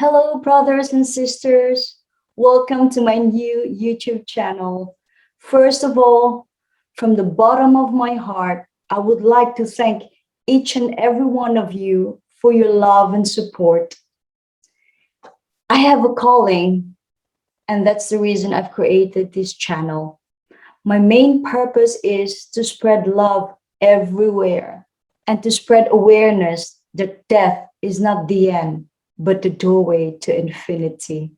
Hello, brothers and sisters. Welcome to my new YouTube channel. First of all, from the bottom of my heart, I would like to thank each and every one of you for your love and support. I have a calling, and that's the reason I've created this channel. My main purpose is to spread love everywhere and to spread awareness that death is not the end, but the doorway to infinity.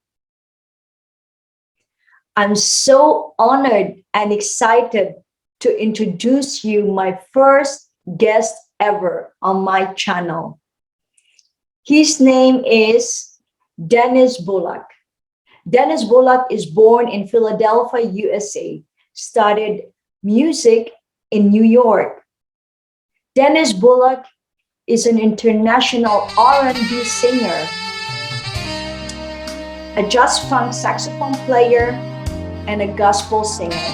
I'm so honored and excited to introduce you my first guest ever on my channel. His name is Dennis Bullock. Dennis Bullock is born in Philadelphia, USA, studied music in New York. Dennis Bullock is an international R&B singer, a jazz funk saxophone player, and a gospel singer.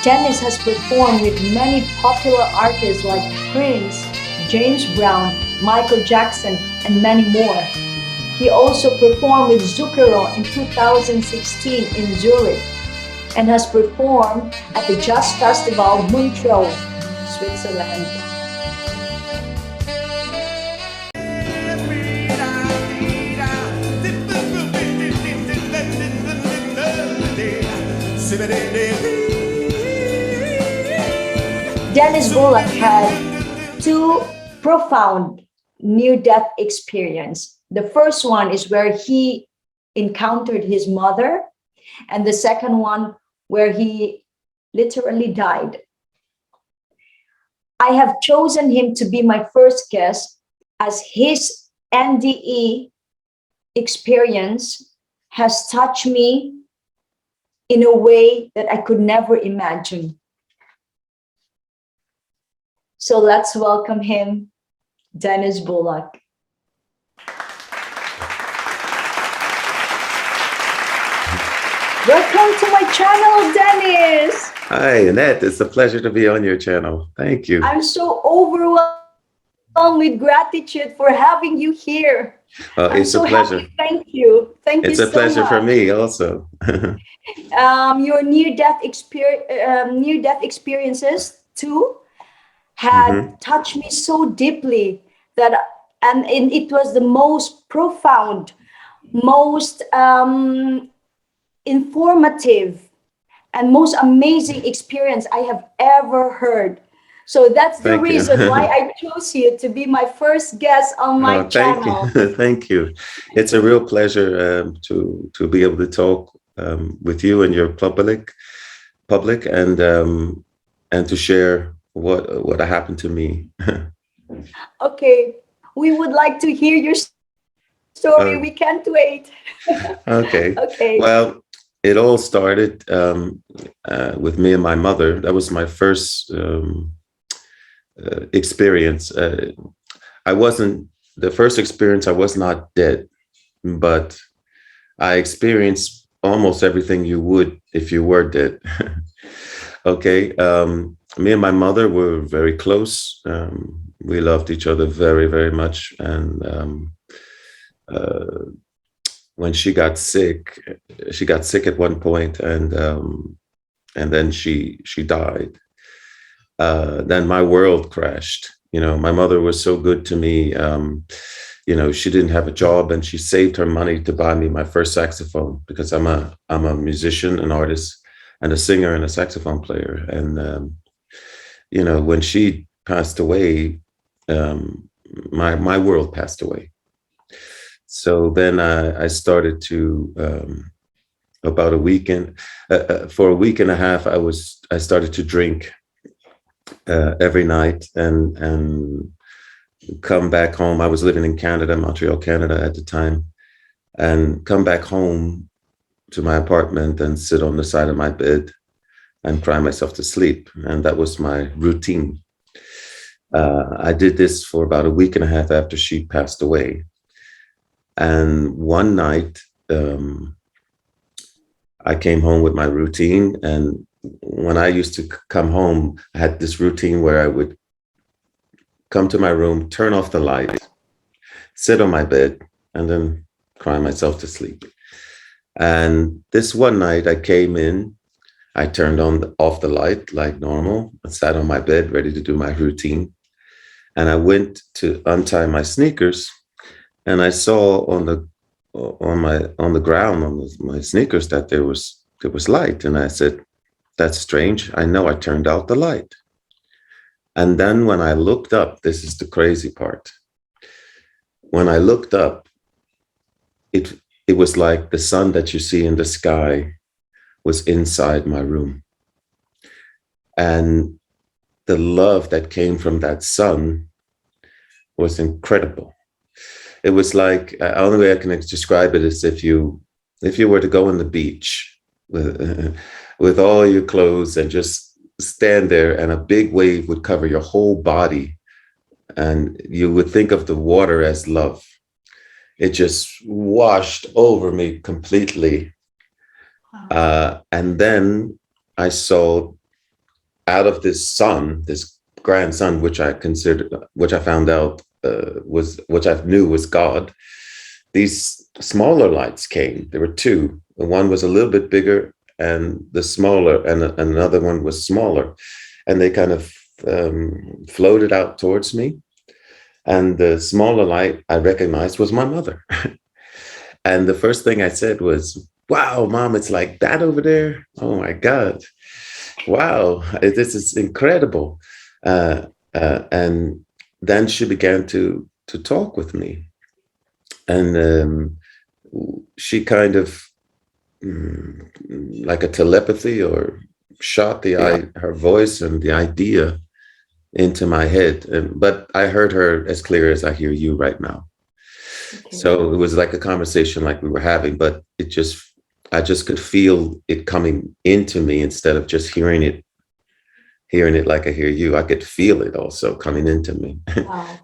Dennis has performed with many popular artists like Prince, James Brown, Michael Jackson, and many more. He also performed with Zucchero in 2016 in Zurich and has performed at the Jazz Festival Montreux, Switzerland. Dennis Bullock had two profound near-death experiences. The first one is where he encountered his mother, and the second one where he literally died. I have chosen him to be my first guest as his NDE experience has touched me in a way that I could never imagine. So let's welcome him, Dennis Bullock. Welcome to my channel, Dennis. Hi, Annette. It's a pleasure to be on your channel. Thank you. I'm so overwhelmed with gratitude for having you here. It's a pleasure. Happy. Thank you. Thank you so much. It's a pleasure for me also. Your near-death experiences too had touched me so deeply that, and it was the most profound, most informative, and most amazing experience I have ever heard. So that's the reason why I chose you to be my first guest on my channel. Thank you. Thank you. It's a real pleasure to be able to talk with you and your public, and to share what happened to me. Okay, we would like to hear your story. We can't wait. Okay. Okay. Well, it all started with me and my mother. That was my first experience. The first experience, I was not dead, but I experienced almost everything you would if you were dead. Okay. Me and my mother were very close. We loved each other very, very much. And when she got sick at one point, and then she died. Then my world crashed. My mother was so good to me. She didn't have a job, and she saved her money to buy me my first saxophone, because I'm a musician, an artist, and a singer and a saxophone player. And when she passed away, my world passed away. So then I started to about a weekend, for a week and a half, I started to drink every night and come back home. I was living in Canada, Montreal, Canada at the time, and come back home to my apartment and sit on the side of my bed and cry myself to sleep. And that was my routine. I did this for about a week and a half after she passed away. And one night, I came home with my routine. And when I used to come home, I had this routine where I would come to my room, turn off the light, sit on my bed, and then crying myself to sleep. And this one night I came in, I turned off the light like normal. I sat on my bed ready to do my routine. And I went to untie my sneakers, and I saw on the ground on my sneakers that there was light. And I said, that's strange. I know I turned out the light. And then when I looked up, this is the crazy part. When I looked up, it was like the sun that you see in the sky was inside my room. And the love that came from that sun was incredible. It was like, the only way I can describe it is if you were to go on the beach with all your clothes and just stand there, and a big wave would cover your whole body, and you would think of the water as love. It just washed over me completely. And then I saw out of this sun, this grand sun, which I found out which I knew was God, these smaller lights came. There were two. One was a little bit bigger, and the smaller, and another one was smaller. And they kind of floated out towards me. And the smaller light I recognized was my mother. And the first thing I said was, wow, Mom, it's like that over there. Oh my God. Wow, this is incredible. And then she began to talk with me. And she kind of, like a telepathy, or shot her voice and the idea into my head. But I heard her as clear as I hear you right now. Okay. So it was like a conversation like we were having, but I just could feel it coming into me instead of just hearing it like I hear you. I could feel it also coming into me. Wow.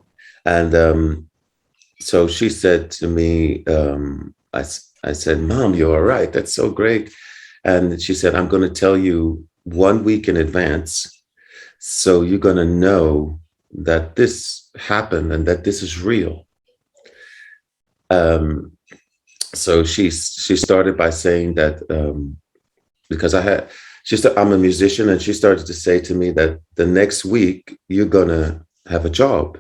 And so she said to me, I said, Mom, you're all right. That's so great. And she said, I'm going to tell you 1 week in advance, so you're going to know that this happened and that this is real. So she started by saying that, because I'm a musician, and she started to say to me that the next week you're going to have a job.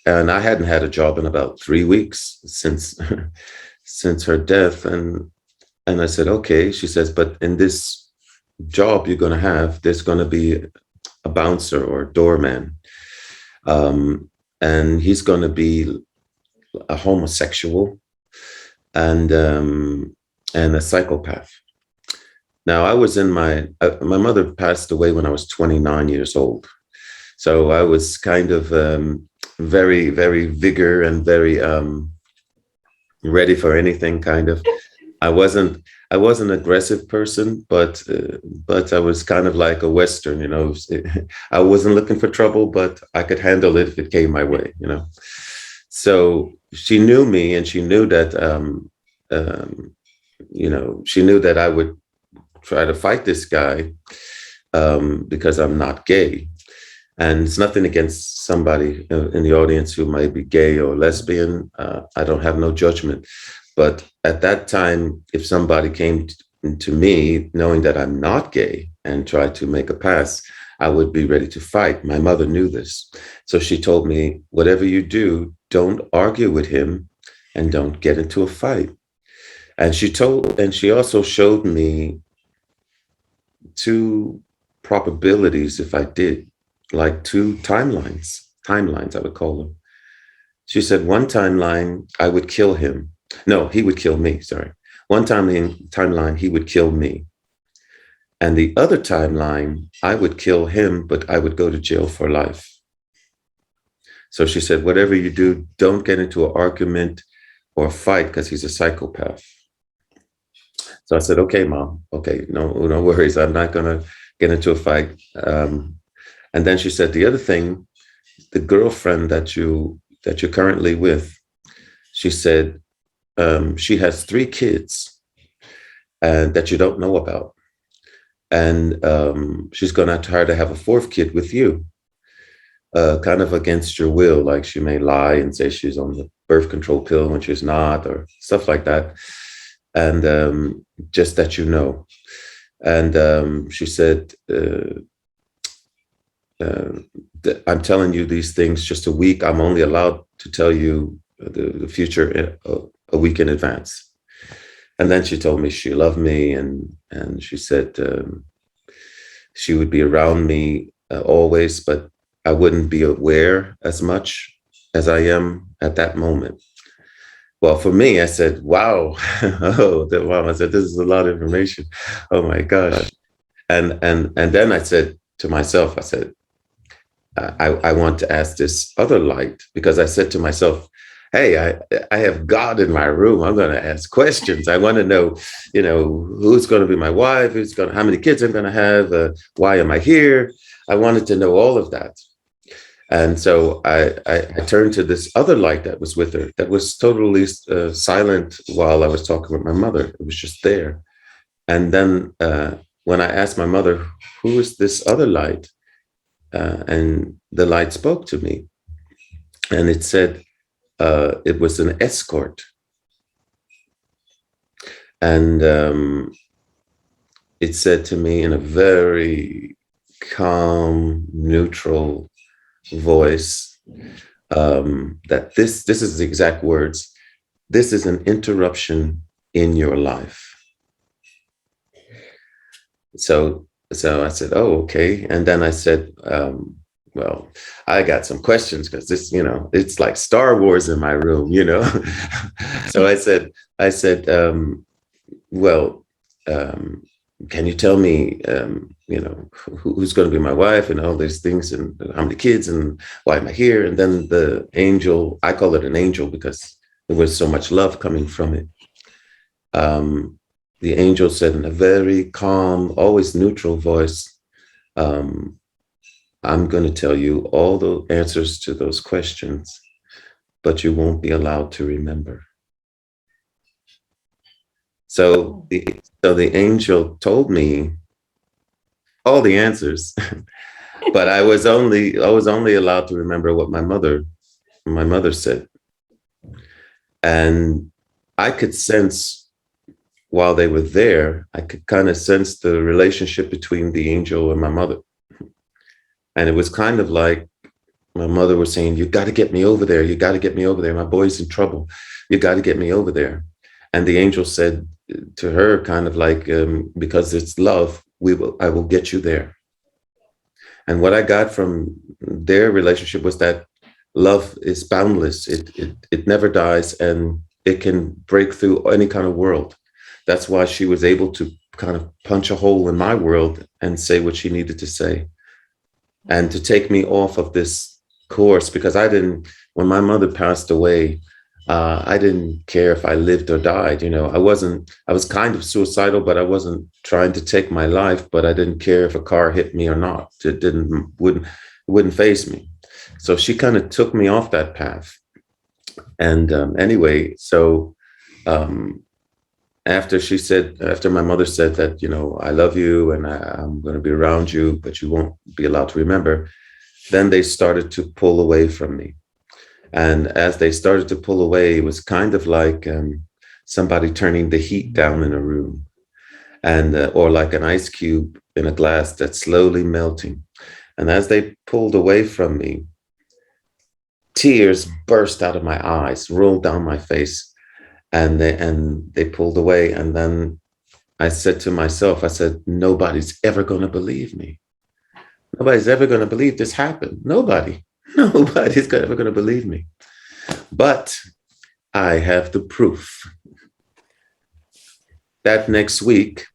And I hadn't had a job in about 3 weeks since her death. And I said, okay. She says, but in this job you're going to have, there's going to be a bouncer or a doorman. And he's going to be a homosexual and a psychopath. Now, I was in my mother passed away when I was 29 years old. So I was kind of very, very vigor and very ready for anything, kind of. I wasn't an aggressive person, but I was kind of like a Western, you know. I wasn't looking for trouble, but I could handle it if it came my way, you know. So she knew me, and she knew that, you know, she knew that I would try to fight this guy because I'm not gay. And it's nothing against somebody in the audience who might be gay or lesbian. I don't have no judgment. But at that time, if somebody came to me knowing that I'm not gay and tried to make a pass, I would be ready to fight. My mother knew this. So she told me, whatever you do, don't argue with him and don't get into a fight. And she also showed me 2 probabilities if I did, like 2 timelines, I would call them. She said one timeline, I would kill him. No, he would kill me, sorry. One timeline, he would kill me. And the other timeline, I would kill him, but I would go to jail for life. So she said, whatever you do, don't get into an argument or a fight because he's a psychopath. So I said, okay, Mom, okay, no worries. I'm not going to get into a fight. And then she said, the other thing, the girlfriend that you're currently with, she said, she has 3 kids and that you don't know about. And she's going to try to have a 4th kid with you, kind of against your will. Like she may lie and say she's on birth control pill when she's not, or stuff like that. And just that you know. And she said, I'm telling you these things just a week. I'm only allowed to tell you the future a week in advance. And then she told me she loved me, and she said she would be around me always, but I wouldn't be aware as much as I am at that moment. Well, for me, I said, wow. Wow. I said, this is a lot of information. Oh my gosh. And then I said to myself, I said, I want to ask this other light, because I said to myself, hey, I have God in my room. I'm going to ask questions. I want to know, who's going to be my wife, how many kids I'm going to have, why am I here? I wanted to know all of that. And so I turned to this other light that was with her, that was totally silent while I was talking with my mother. It was just there. And then when I asked my mother, who is this other light? And the light spoke to me. And it said, it was an escort. And it said to me in a very calm, neutral voice, that this is the exact words, this is an interruption in your life. So I said, oh, okay. And then I said, well, I got some questions, because this, it's like Star Wars in my room, So I said, well, can you tell me, who's going to be my wife and all these things, and how many kids, and why am I here? And then the angel, I call it an angel because there was so much love coming from it. The angel said in a very calm, always neutral voice, I'm going to tell you all the answers to those questions, but you won't be allowed to remember. So the angel told me all the answers, but I was only allowed to remember what my mother said. And I could sense, while they were there, I could kind of sense the relationship between the angel and my mother. And it was kind of like my mother was saying, you got to get me over there. You got to get me over there. My boy's in trouble. You got to get me over there. And the angel said to her, kind of like, because it's love, I will get you there. And what I got from their relationship was that love is boundless. It never dies, and it can break through any kind of world. That's why she was able to kind of punch a hole in my world and say what she needed to say, and to take me off of this course, because when my mother passed away, I didn't care if I lived or died. I was kind of suicidal, but I wasn't trying to take my life, but I didn't care if a car hit me or not. It wouldn't faze me. So she kind of took me off that path. And anyway, so after my mother said that, I love you and I'm going to be around you, but you won't be allowed to remember, then they started to pull away from me. And as they started to pull away, it was kind of like somebody turning the heat down in a room, and or like an ice cube in a glass that's slowly melting. And as they pulled away from me, tears burst out of my eyes, rolled down my face. And they pulled away. And then I said to myself, I said, nobody's ever going to believe me. Nobody's ever going to believe this happened. Nobody's ever going to believe me. But I have the proof. That next week,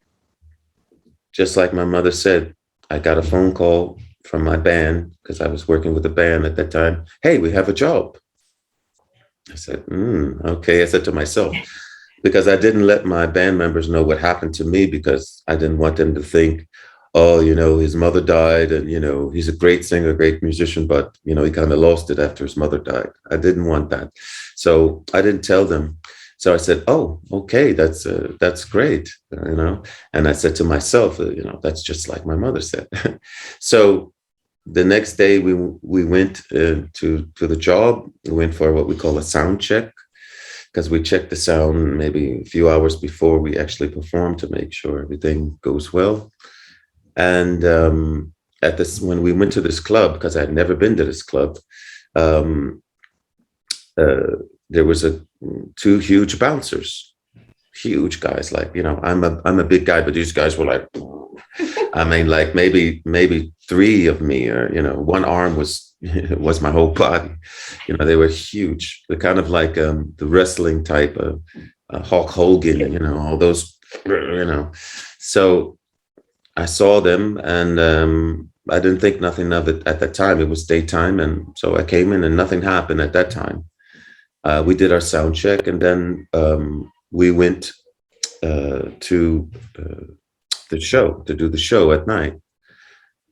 just like my mother said, I got a phone call from my band, because I was working with a band at that time. Hey, we have a job. I said, okay. I said to myself, because I didn't let my band members know what happened to me, because I didn't want them to think, oh, his mother died, and, he's a great singer, great musician, but, he kind of lost it after his mother died. I didn't want that. So I didn't tell them. So I said, oh, okay, that's great, And I said to myself, that's just like my mother said. So the next day we went to the job. We went for what we call a sound check, because we check the sound maybe a few hours before we actually perform to make sure everything goes well. And at this, when we went to this club, because I'd never been to this club, um, there was two huge bouncers, huge guys. Like, you know, I'm a big guy, but these guys were like, I mean, like maybe three of me, or, you know, one arm was was my whole body. You know, they were huge. They're kind of like the wrestling type of Hulk Hogan, you know, all those, you know. So I saw them, and I didn't think nothing of it at that time. It was daytime, and so I came in, and nothing happened at that time. We did our sound check, and then we went to the show, to do the show at night.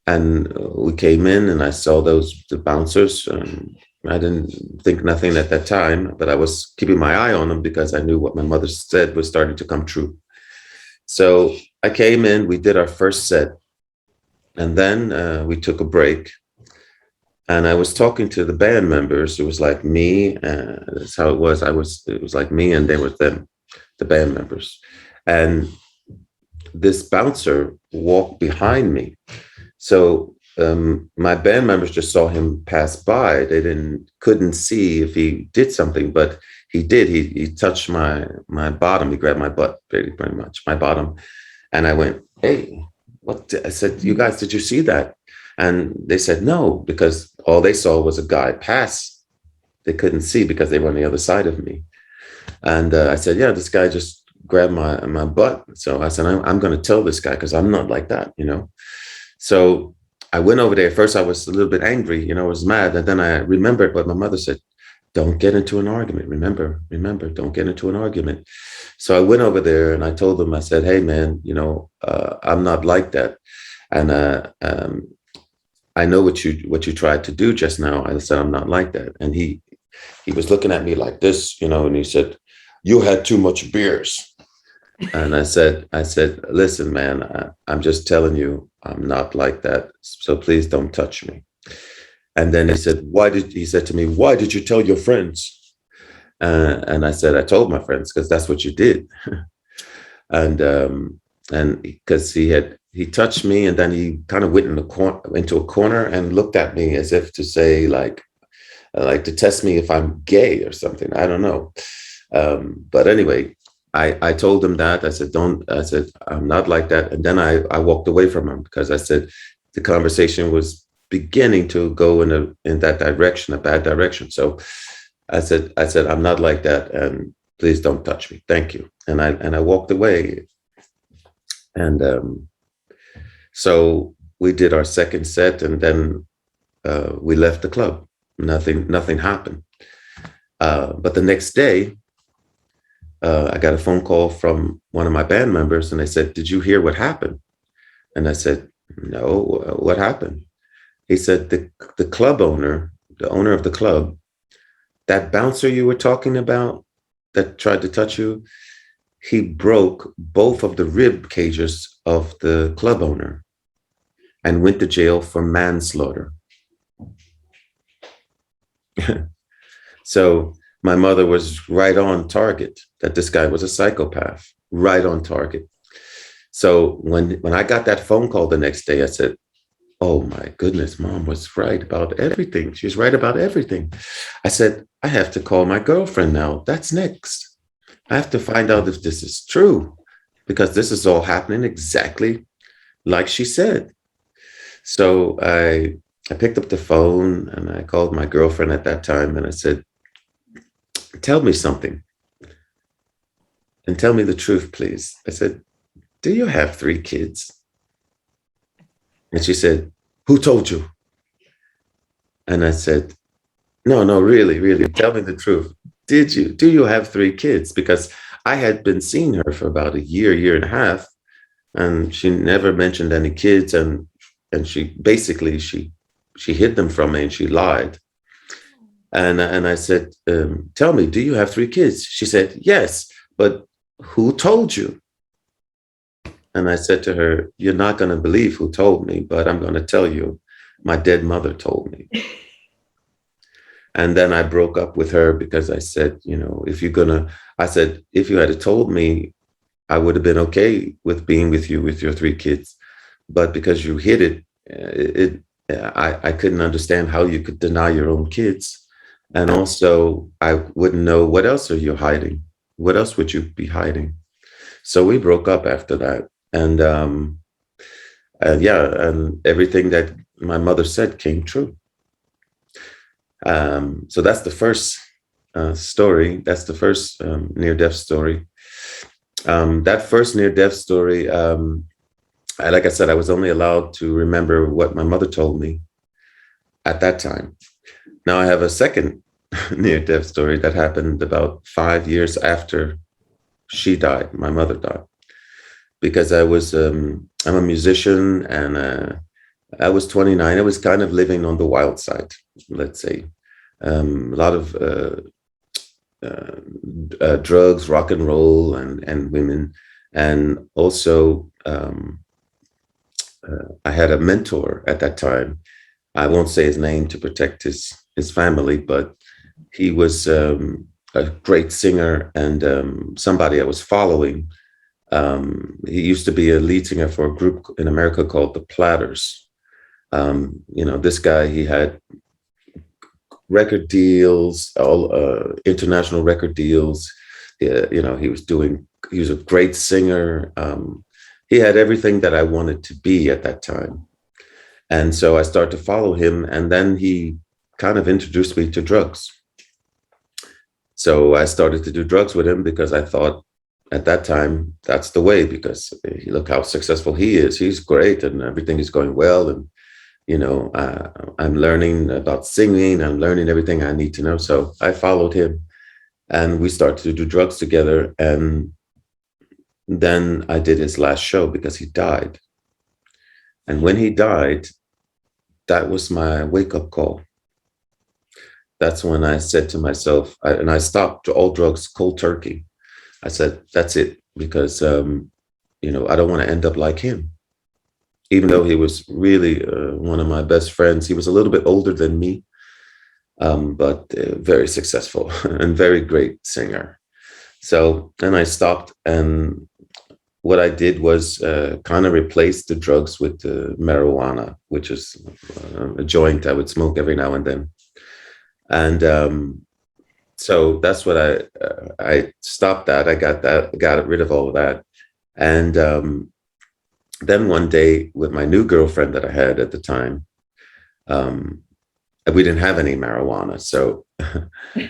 And we came in, and I saw the bouncers. I didn't think nothing at that time, but I was keeping my eye on them because I knew what my mother said was starting to come true. So I came in, we did our first set, and then we took a break. And I was talking to the band members. It was like me. That's how it was. It was like me, and they were them, the band members. And this bouncer walked behind me. So my band members just saw him pass by. They couldn't see if he did something, but he did. He touched my bottom. He grabbed my butt, pretty much my bottom. And I went, "Hey, what?" I said, "You guys, did you see that?" And they said no, because all they saw was a guy pass. They couldn't see because they were on the other side of me. And I said, "Yeah, this guy just grabbed my butt." So I said, I'm going to tell this guy, because I'm not like that, you know. So I went over there. First, I was a little bit angry, you know, I was mad. And then I remembered what my mother said: "Don't get into an argument. Remember, don't get into an argument." So I went over there and I told them, I said, "Hey, man, you know, I'm not like that. And I know what you tried to do just now." I said, "I'm not like that." And he was looking at me like this, you know, and he said, "You had too much beers." And I said, "Listen, man, I'm just telling you, I'm not like that. So please don't touch me." And then he said, he said to me, "Why did you tell your friends?" And I said, "I told my friends because that's what you did." And because he touched me, and then he kind of went into a corner and looked at me as if to say, like to test me if I'm gay or something. I don't know. But anyway, I told him that. I said, "I'm not like that." And then I walked away from him, because I said the conversation was beginning to go in that direction, a bad direction. So I said, "I'm not like that, and please don't touch me. Thank you." And I walked away. And so we did our second set, and then we left the club. Nothing happened. But the next day, I got a phone call from one of my band members, and they said, "Did you hear what happened?" And I said, "No, what happened?" He said, the club owner, the owner of the club, that bouncer you were talking about that tried to touch you, he broke both of the rib cages of the club owner and went to jail for manslaughter. So my mother was right on target, that this guy was a psychopath, right on target. So when I got that phone call the next day, I said, "Oh my goodness, Mom was right about everything. She's right about everything." I said, "I have to call my girlfriend now. That's next. I have to find out if this is true, because this is all happening exactly like she said." So I picked up the phone and I called my girlfriend at that time, and I said, "Tell me something, and tell me the truth, please." I said, "Do you have 3 kids?" And she said, "Who told you?" And I said, No, really, tell me the truth. Do you have 3 kids? Because I had been seeing her for about a year and a half, and she never mentioned any kids. And she basically, she hid them from me, and she lied. And I said, "Tell me, do you have 3 kids?" She said, "Yes, but who told you?" And I said to her, "You're not going to believe who told me, but I'm going to tell you. My dead mother told me. And then I broke up with her because I said, if you're gonna, I said, if you had told me, I would have been okay with being with you with your 3 kids. But because you hid it, I couldn't understand how you could deny your own kids. And also, I wouldn't know what else are you hiding? What else would you be hiding? So we broke up after that. And yeah, and everything that my mother said came true. So that's the first story. That's the first near-death story. That first near-death story, like I said, I was only allowed to remember what my mother told me at that time. Now I have a second near-death story that happened about 5 years after she died, my mother died, because I'm a musician, and I was 29. I was kind of living on the wild side, let's say. A lot of drugs, rock and roll, and women. And also, I had a mentor at that time. I won't say his name to protect his family, but he was a great singer and somebody I was following. He used to be a lead singer for a group in America called the Platers. This guy, he had record deals, all international record deals. He was a great singer. He had everything that I wanted to be at that time. And so I started to follow him, and then he kind of introduced me to drugs. So I started to do drugs with him because I thought at that time, that's the way, because look how successful he is. He's great and everything is going well. And, I'm learning about singing. I'm learning everything I need to know. So I followed him and we started to do drugs together. And then I did his last show because he died. And when he died, that was my wake-up call. That's when I said to myself, and I stopped all drugs cold turkey. I said, that's it, because, I don't want to end up like him. Even though he was really one of my best friends, he was a little bit older than me, but very successful and very great singer. So then I stopped, and what I did was kind of replace the drugs with marijuana, which is a joint I would smoke every now and then. And so that's what I stopped that. I got rid of all of that. And then one day with my new girlfriend that I had at the time, we didn't have any marijuana. So I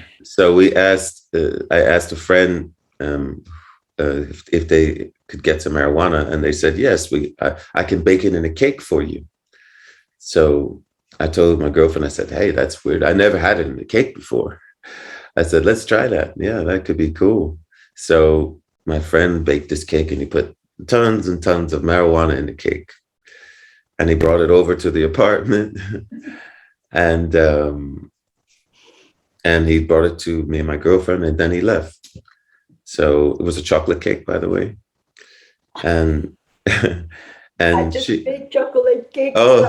asked a friend if they could get some marijuana, and they said, yes, I can bake it in a cake for you. So I told my girlfriend, I said, hey, that's weird. I never had it in a cake before. I said, let's try that. Yeah, that could be cool. So my friend baked this cake, and he put tons and tons of marijuana in the cake. And he brought it over to the apartment. And he brought it to me and my girlfriend, and then he left. So it was a chocolate cake, by the way. And I just baked chocolate cake. Oh,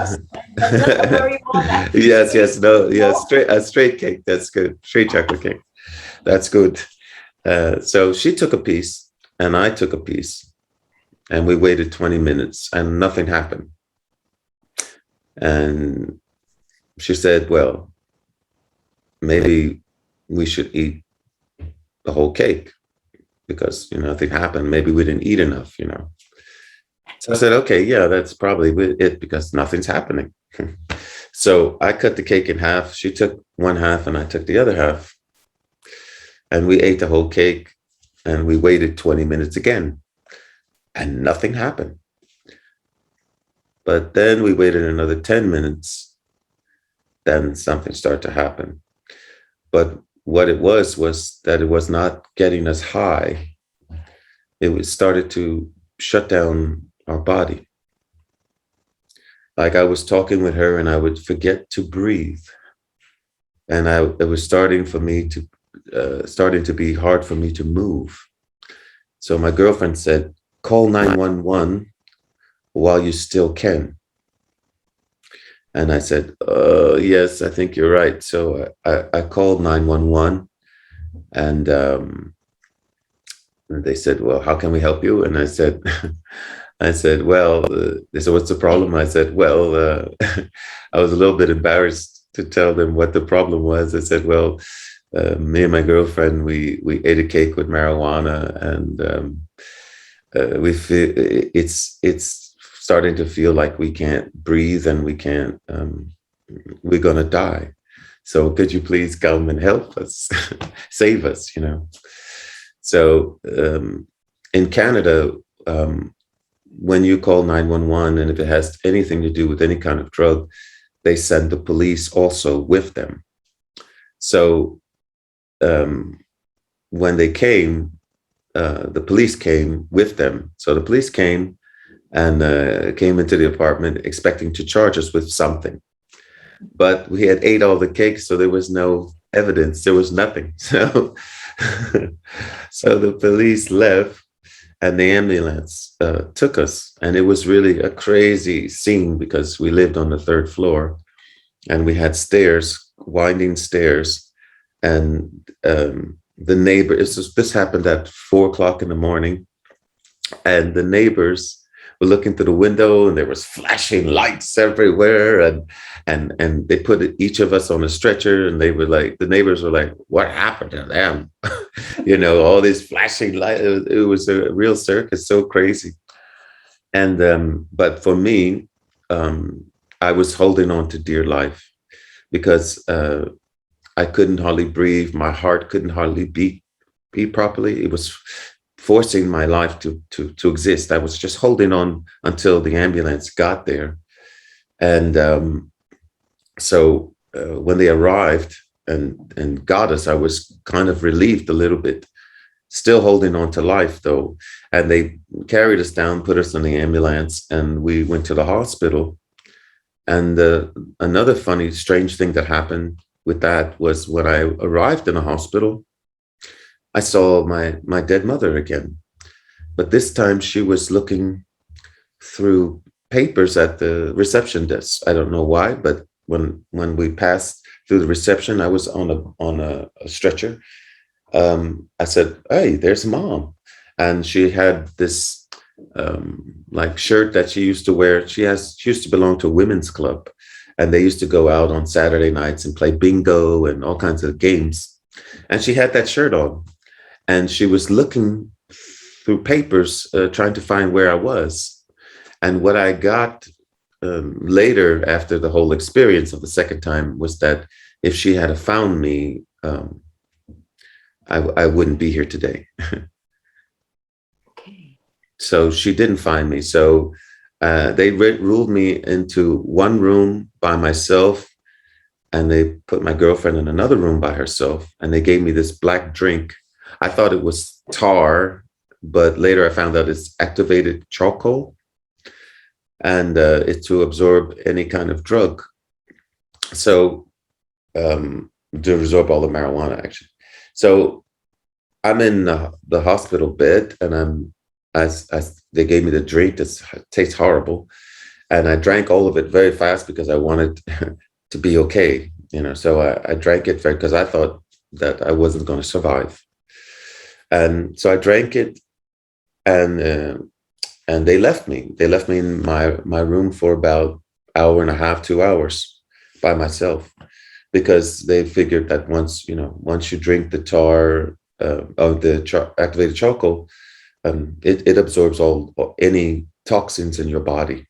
yes, no, yes, straight cake. That's good. Straight chocolate cake. That's good. So she took a piece, and I took a piece, and we waited 20 minutes, and nothing happened. And she said, well, maybe we should eat the whole cake, because nothing happened. Maybe we didn't eat enough. So I said, okay, yeah, that's probably it, because nothing's happening. So I cut the cake in half. She took one half and I took the other half. And we ate the whole cake, and we waited 20 minutes again, and nothing happened. But then we waited another 10 minutes. Then something started to happen. But what it was that it was not getting us high. It started to shut down our body. Like I was talking with her, and I would forget to breathe. And it was starting to be hard for me to move. So my girlfriend said, call 911 while you still can. And I said, yes, I think you're right. So I called 911, and they said, well, how can we help you? And I said, well, they said, what's the problem? I said, well, I was a little bit embarrassed to tell them what the problem was. I said, well, me and my girlfriend, we ate a cake with marijuana, and we feel it's starting to feel like we can't breathe, and we can't, we're gonna die. So could you please come and help us, save us, you know? So in Canada, when you call 911, and if it has anything to do with any kind of drug, they send the police also with them. So when they came, the police came with them. So the police came and came into the apartment expecting to charge us with something. But we had ate all the cake, so there was no evidence. There was nothing. So, so the police left, and the ambulance took us. And it was really a crazy scene because we lived on the third floor, and we had stairs, winding stairs, and the neighbor. This happened at 4 o'clock in the morning, and the neighbors were looking through the window, and there was flashing lights everywhere, and they put each of us on a stretcher, and they were like, the neighbors were like, what happened to them? You know, all these flashing lights. It was a real circus, so crazy. And but for me, I was holding on to dear life because I couldn't hardly breathe. My heart couldn't hardly beat properly. It was forcing my life to exist. I was just holding on until the ambulance got there. And so when they arrived and got us, I was kind of relieved a little bit, still holding on to life though. And they carried us down, put us in the ambulance, and we went to the hospital. And another funny, strange thing that happened with that was when I arrived in the hospital, I saw my dead mother again. But this time she was looking through papers at the reception desk. I don't know why, but when we passed through the reception, I was on a stretcher. I said, "Hey, there's mom," and she had this like shirt that she used to wear. She used to belong to a women's club, and they used to go out on Saturday nights and play bingo and all kinds of games. And she had that shirt on, and she was looking through papers trying to find where I was. And what I got later, after the whole experience of the second time, was that if she had found me, I wouldn't be here today. Okay. So she didn't find me. So they ruled me into one room by myself, and they put my girlfriend in another room by herself, and they gave me this black drink. I thought it was tar, but later I found out it's activated charcoal, and it's to absorb any kind of drug. So to absorb all the marijuana, actually. So I'm in the hospital bed, and as they gave me the drink that tastes horrible, and I drank all of it very fast because I wanted to be okay, you know. So I drank it very because I thought that I wasn't going to survive, and so I drank it, and they left me. They left me in my room for about hour and a half, 2 hours by myself, because they figured that once you drink the tar of the activated charcoal, it absorbs any toxins in your body.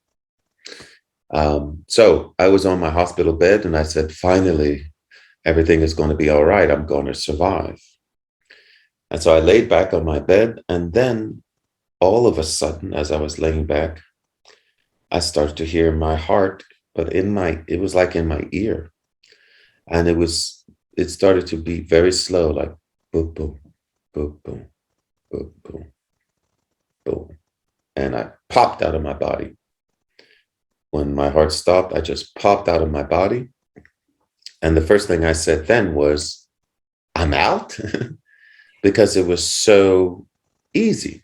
So I was on my hospital bed, and I said, finally, everything is going to be all right. I'm going to survive. And so I laid back on my bed, and then all of a sudden, as I was laying back, I started to hear my heart, but it was like in my ear. And it started to beat very slow, like boom, boom, boom, boom, boom, boom, boom. And I popped out of my body. When my heart stopped, I just popped out of my body. And the first thing I said then was, I'm out, because it was so easy.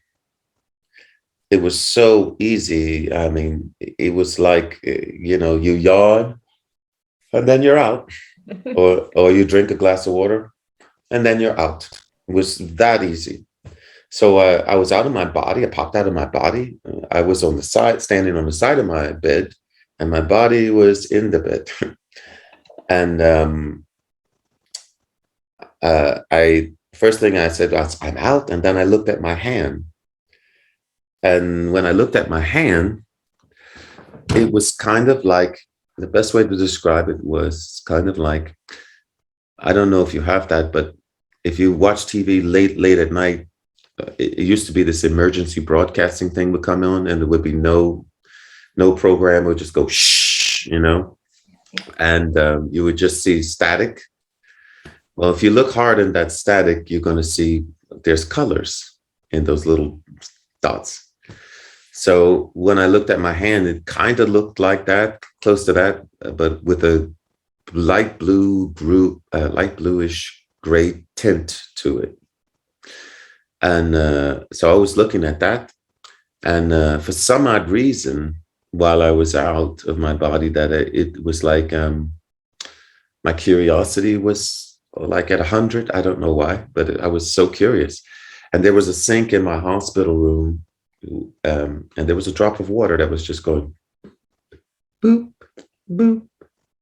It was so easy. I mean, it was like, you yawn and then you're out. Or you drink a glass of water, and then you're out. It was that easy. So I was out of my body. I popped out of my body. I was on the side, standing on the side of my bed, and my body was in the bed. And I first thing I said was, I'm out. And then I looked at my hand. And when I looked at my hand, it was kind of like, the best way to describe it was kind of like, I don't know if you have that, but if you watch TV late at night, it used to be this emergency broadcasting thing would come on, and there would be no program. It would just go shh, and you would just see static. Well, if you look hard in that static, you're going to see there's colors in those little dots. So when I looked at my hand, it kind of looked like that, close to that, but with a light bluish gray tint to it. And so I was looking at that, and for some odd reason, while I was out of my body, that it was like my curiosity was like at 100. I don't know why, but I was so curious. And there was a sink in my hospital room, and there was a drop of water that was just going boop, boop,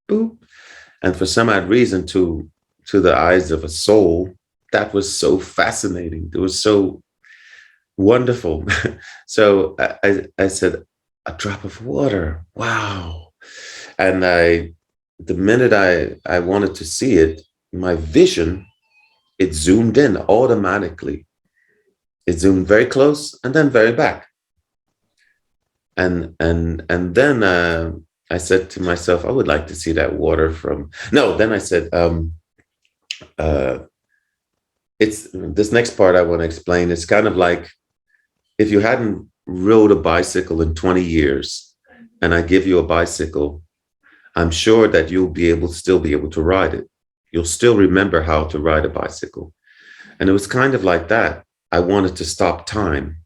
boop. And for some odd reason, to the eyes of a soul, that was so fascinating. It was so wonderful. So I said, a drop of water. Wow. And the minute I wanted to see it, my vision, it zoomed in automatically. It zoomed very close and then very back. And then I said to myself, I would like to see that water from. No, then I said, it's this next part I want to explain. It's kind of like if you hadn't rode a bicycle in 20 years and I give you a bicycle, I'm sure that you'll still be able to ride it. You'll still remember how to ride a bicycle. And it was kind of like that. I wanted to stop time.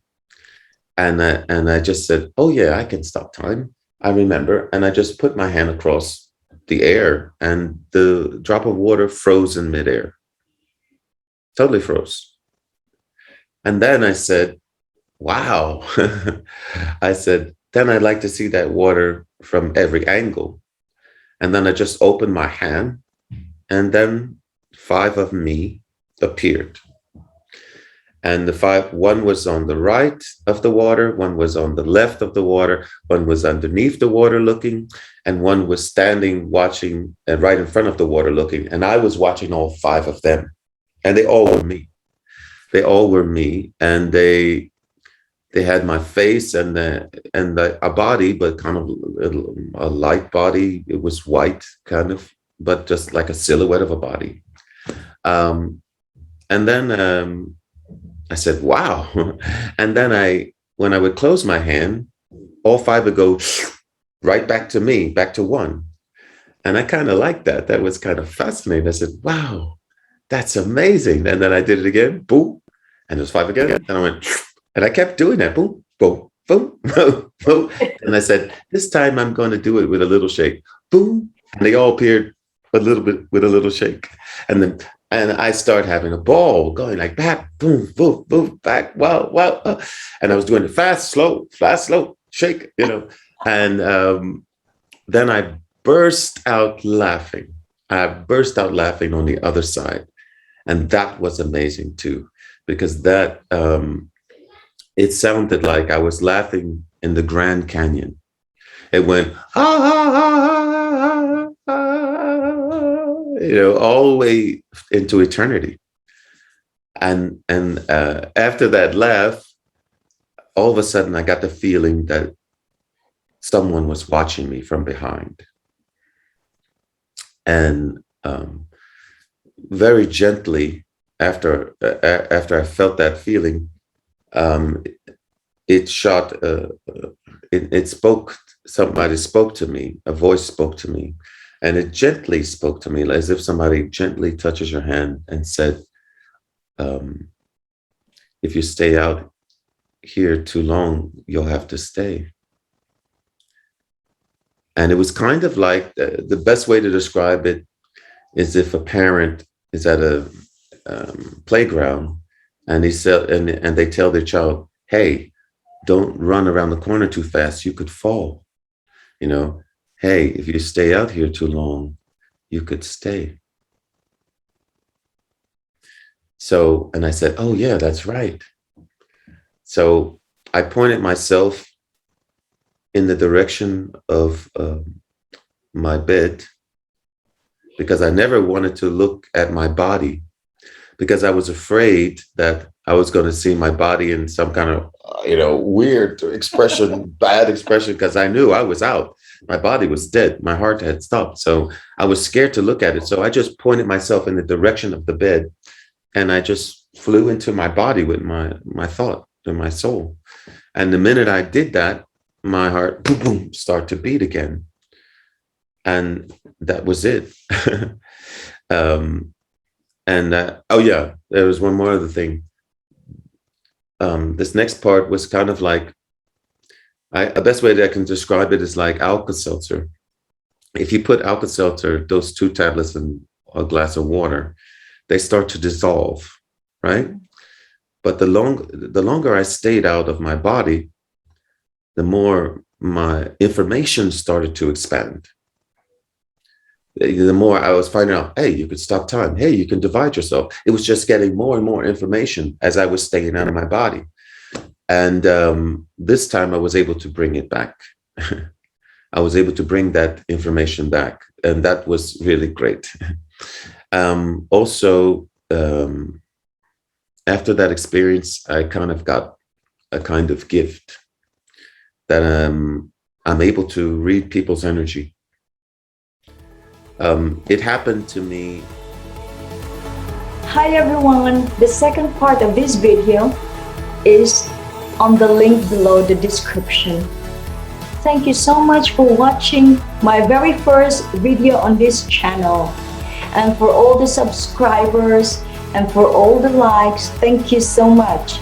And I just said, oh yeah, I can stop time. I remember. And I just put my hand across the air, and the drop of water froze in midair. Totally froze. And then I said, wow. I said, then I'd like to see that water from every angle. And then I just opened my hand, and then 5 of me appeared. And one was on the right of the water, one was on the left of the water, one was underneath the water looking, and one was standing watching and right in front of the water looking. And I was watching all 5 of them, and they all were me. They all were me, and they had my face and a body, but kind of a light body. It was white, kind of, but just like a silhouette of a body. And then I said, wow. And then when I would close my hand, all 5 would go right back to me, back to one. And I kind of liked that. That was kind of fascinating. I said, wow, that's amazing. And then I did it again, boom. And it was 5 again. And I went, and I kept doing that, boom, boom, boom, boom, boom. And I said, this time I'm going to do it with a little shake, boom. And they all appeared a little bit with a little shake. And I started having a ball going like that, boom, boom, boom, back, wow, wow. And I was doing it fast, slow, shake, And then I burst out laughing. I burst out laughing on the other side. And that was amazing too, because that, it sounded like I was laughing in the Grand Canyon. It went, all the way into eternity. And after that laugh, all of a sudden I got the feeling that someone was watching me from behind. And very gently, after I felt that feeling, it shot. It spoke. Somebody spoke to me. A voice spoke to me, and it gently spoke to me, as if somebody gently touches your hand and said, "If you stay out here too long, you'll have to stay." And it was kind of like the best way to describe it is if a parent is at a playground and they tell their child, "Hey, don't run around the corner too fast. You could fall. You know, hey, if you stay out here too long, you could stay." So, and I said, "Oh yeah, that's right." So I pointed myself in the direction of my bed, because I never wanted to look at my body, because I was afraid that I was going to see my body in some kind of, weird expression, bad expression, because I knew I was out. My body was dead. My heart had stopped. So I was scared to look at it. So I just pointed myself in the direction of the bed, and I just flew into my body with my thought and my soul. And the minute I did that, my heart boom, boom, start to beat again. And that was it. Oh yeah, there was one more other thing. This next part was kind of like, the best way that I can describe it is like Alka-Seltzer. If you put Alka-Seltzer, those 2 tablets in a glass of water, they start to dissolve, right? But the longer I stayed out of my body, the more my information started to expand. The more I was finding out, hey, you could stop time. Hey, you can divide yourself. It was just getting more and more information as I was staying out of my body. And this time I was able to bring it back. I was able to bring that information back. And that was really great. Also, after that experience, I kind of got a kind of gift that I'm able to read people's energy. It happened to me. Hi everyone, the second part of this video is on the link below the description. Thank you so much for watching my very first video on this channel, and for all the subscribers and for all the likes, thank you so much.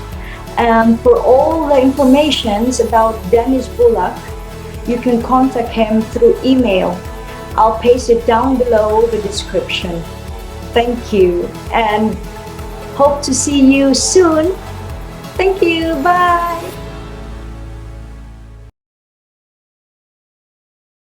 And for all the informations about Dennis Bullock, you can contact him through email. I'll paste it down below the description. Thank you, and hope to see you soon. Thank you, bye.